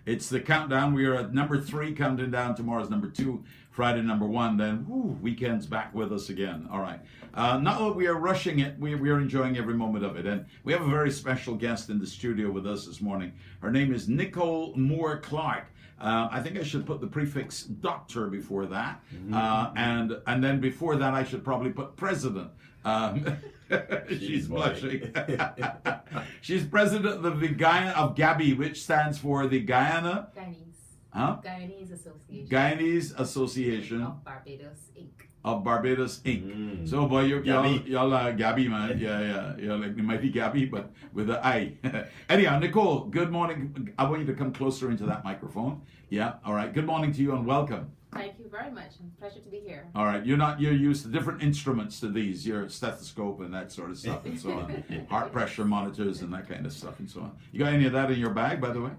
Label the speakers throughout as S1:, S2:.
S1: It's the countdown. We are at number 3, counting down. Tomorrow's number 2, Friday number 1. Then, weekend's back with us again. All right. Not that we are rushing it. We are enjoying every moment of it. And we have a very special guest in the studio with us this morning. Her name is Nicole Moore-Clarke. I think I should put the prefix doctor before that. And then before that, I should probably put president. She's blushing. She's president of the GABI, which stands for the Guyana.
S2: Guyanese Association.
S1: Guyanese Association
S2: of Barbados, Inc.
S1: Of Barbados, Inc. So, boy, y'all GABI, man. Yeah. You're like the mighty GABI, but with an I. Anyhow, Nicole, good morning. I want you to come closer into that microphone. Yeah, all right. Good morning to you and welcome.
S2: Thank you very much. Pleasure to be here.
S1: All right. You're used to different instruments to these. Your stethoscope and that sort of stuff and so on. Heart pressure monitors and that kind of stuff and so on. You got any of that in your bag, by the way?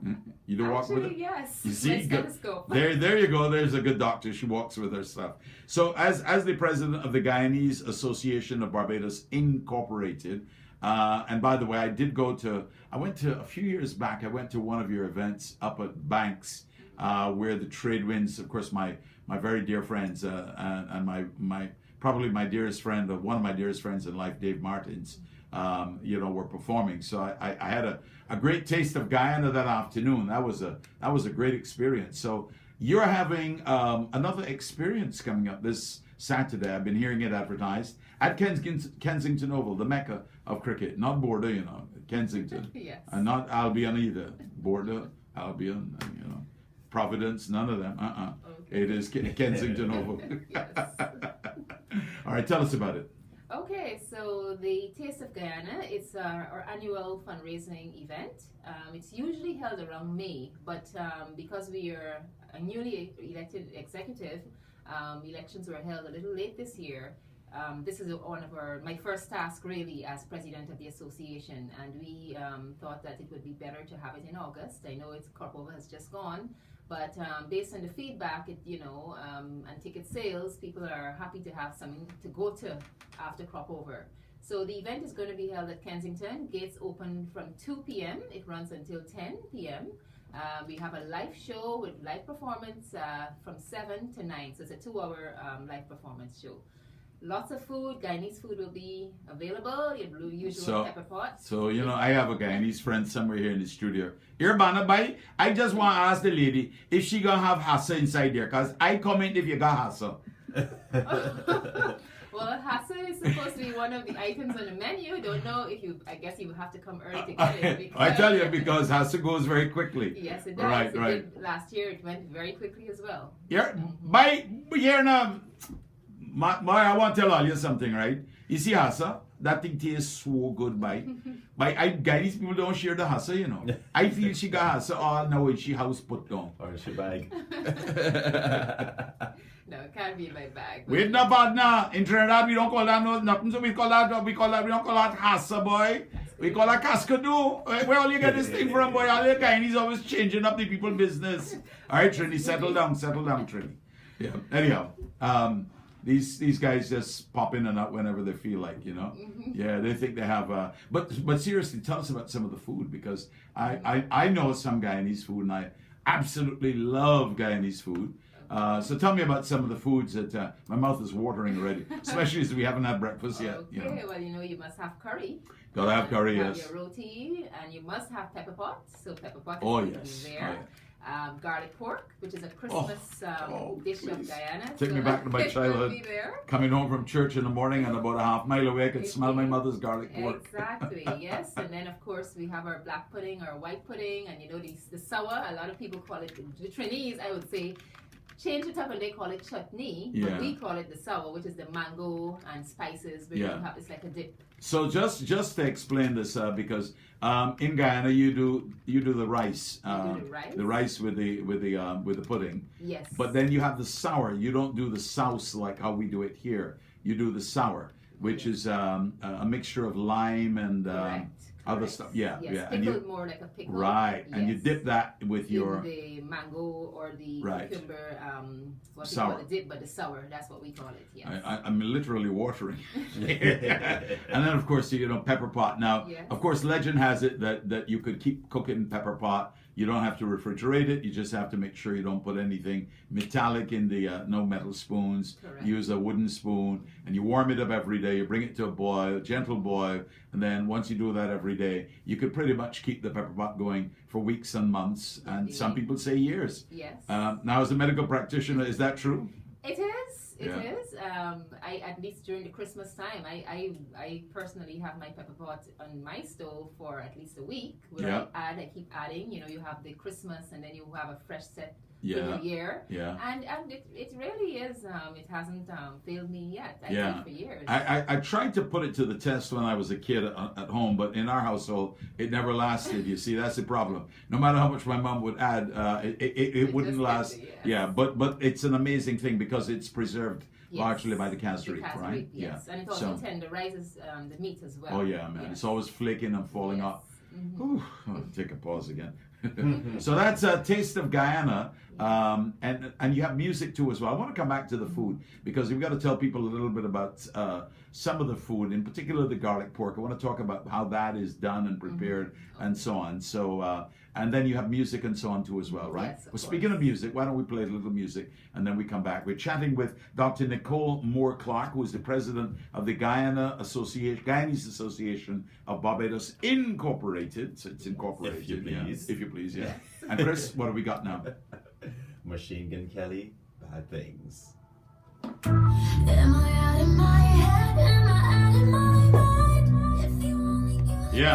S1: You do walk with it?
S2: Yes.
S1: You see?
S2: My stethoscope.
S1: There you go. There's a good doctor. She walks with her stuff. So as the president of the Guyanese Association of Barbados Incorporated, and by the way, I went to a few years back, I went to one of your events up at Banks, where the trade winds, of course, my very dear friends and my probably my dearest friend, one of my dearest friends in life, Dave Martins, were performing. So I had a great taste of Guyana that afternoon. That was a great experience. So you're having another experience coming up this Saturday. I've been hearing it advertised at Kensington Oval, the mecca of cricket, not Bordeaux, Kensington,
S2: Yes.
S1: And not Albion either. Bordeaux, Albion, Providence, none of them. Okay. It is Kensington Oval.
S2: Yes.
S1: All right, tell us about it.
S2: Okay, so the Taste of Guyana, it's our annual fundraising event. It's usually held around May, but because we are a newly elected executive, elections were held a little late this year. This is my first task really as president of the association, and we thought that it would be better to have it in August. I know crop over has just gone, but based on the feedback, and ticket sales, people are happy to have something to go to after crop over. So the event is going to be held at Kensington. Gates open from 2 p.m. It runs until 10 p.m. We have a live show with live performance from 7 to 9. So it's a 2-hour live performance show. Lots of food. Guyanese food will be available. Your usual pepper pot.
S1: So, I have a Guyanese friend somewhere here in the studio. Here, Banabai, I just want to ask the lady if she going to have hassa inside there, because I comment if you got hassa.
S2: Well, hassa is supposed to be one of the items on the menu. Don't know if I guess you would have to come early to get it.
S1: I tell you, because hassa goes very quickly.
S2: Yes, it does.
S1: Right.
S2: Last year, it went very quickly as well.
S1: Yeah, here now. I want to tell all you something, right? You see hassa, that thing tastes so good, Guyanese people don't share the hassa, I feel she got hassa all now when she house put down.
S3: Or she bag.
S2: No, it can't be in my bag.
S1: Wait, no bad now. In Trinidad, we don't call that nothing, so we don't call that hassa, boy. We call that cascadoo. Where all you get this thing from, boy? All your Guyanese always changing up the people's business. All right, Trini, settle down, Trini. Yeah. Anyhow, these guys just pop in and out whenever they feel like, Yeah, they think they have. But seriously, tell us about some of the food, because I know some Guyanese food, and I absolutely love Guyanese food. So tell me about some of the foods that my mouth is watering already, especially as we haven't had breakfast yet.
S2: Okay, well, you must have curry.
S1: Gotta have curry, yes.
S2: Your roti, and you must have pepper pot. So pepper pot is there. Garlic pork, which is a Christmas dish of Guyana.
S1: Take me back to my childhood. Coming home from church in the morning, and about a half mile away, I could smell my mother's garlic pork.
S2: Exactly, yes. And then, of course, we have our black pudding, our white pudding, and the sour. A lot of people call it the Trinidad, I would say. Change it up and they call it chutney, but we call it the sour, which is the mango and spices, where you have it's like a dip.
S1: So just to explain this, because in Guyana you do the rice, the rice with the pudding.
S2: Yes.
S1: But then you have the sour. You don't do the sauce like how we do it here. You do the sour, which is a mixture of lime and other stuff.
S2: Yes, pickled more like a pickle.
S1: Right, and you dip that with
S2: the mango or the cucumber, what we call the dip, but the sour, that's what we call it, yes.
S1: I'm literally watering. And then, of course, pepper pot. Now, of course, legend has it that you could keep cooking pepper pot You don't have to refrigerate it. You just have to make sure you don't put anything metallic in the, no metal spoons.
S2: Correct.
S1: Use a wooden spoon, and you warm it up every day. You bring it to a boil, gentle boil, and then once you do that every day, you could pretty much keep the pepper pot going for weeks and months, and some people say years.
S2: Yes.
S1: Now, as a medical practitioner, is that true?
S2: It is. It
S1: Yeah.
S2: is. I at least during the Christmas time, I personally have my pepper pot on my stove for at least a week. Where
S1: Yeah.
S2: I keep adding. You know, you have the Christmas, and then you have a fresh set
S1: Yeah.
S2: for the year.
S1: Yeah.
S2: And it really is. It hasn't failed me yet. I've
S1: Yeah.
S2: done it for years.
S1: I tried to put it to the test when I was a kid at home, but in our household, it never lasted. You see, that's the problem. No matter how much my mom would add, it wouldn't
S2: just
S1: last.
S2: didn't, yes.
S1: Yeah, but it's an amazing thing because it's preserved
S2: Yes.
S1: largely by the cast
S2: The
S1: reef,
S2: cast
S1: right?
S2: reef, yes. And it also tenderizes the meat as well.
S1: Oh yeah, man,
S2: Yes.
S1: it's always flaking and falling
S2: Yes.
S1: off. Ooh, I'll take a pause again. So that's a taste of Guyana, and you have music too as well. I want to come back to the food because we've got to tell people a little bit about some of the food, in particular the garlic pork. I want to talk about how that is done and prepared and so on. So and then you have music and so on too as well, right?
S2: Yes, of
S1: Well, speaking of music, why don't we play a little music and then we come back. We're chatting with Dr. Nicole Moore-Clarke, who is the president of the Guyanese Association of Barbados Incorporated. So it's incorporated.
S3: If you please.
S1: Yeah. If you please, yeah. And Chris, what do we got now?
S3: Machine Gun Kelly, Bad Things.
S4: Am I out of my head? Am I out of my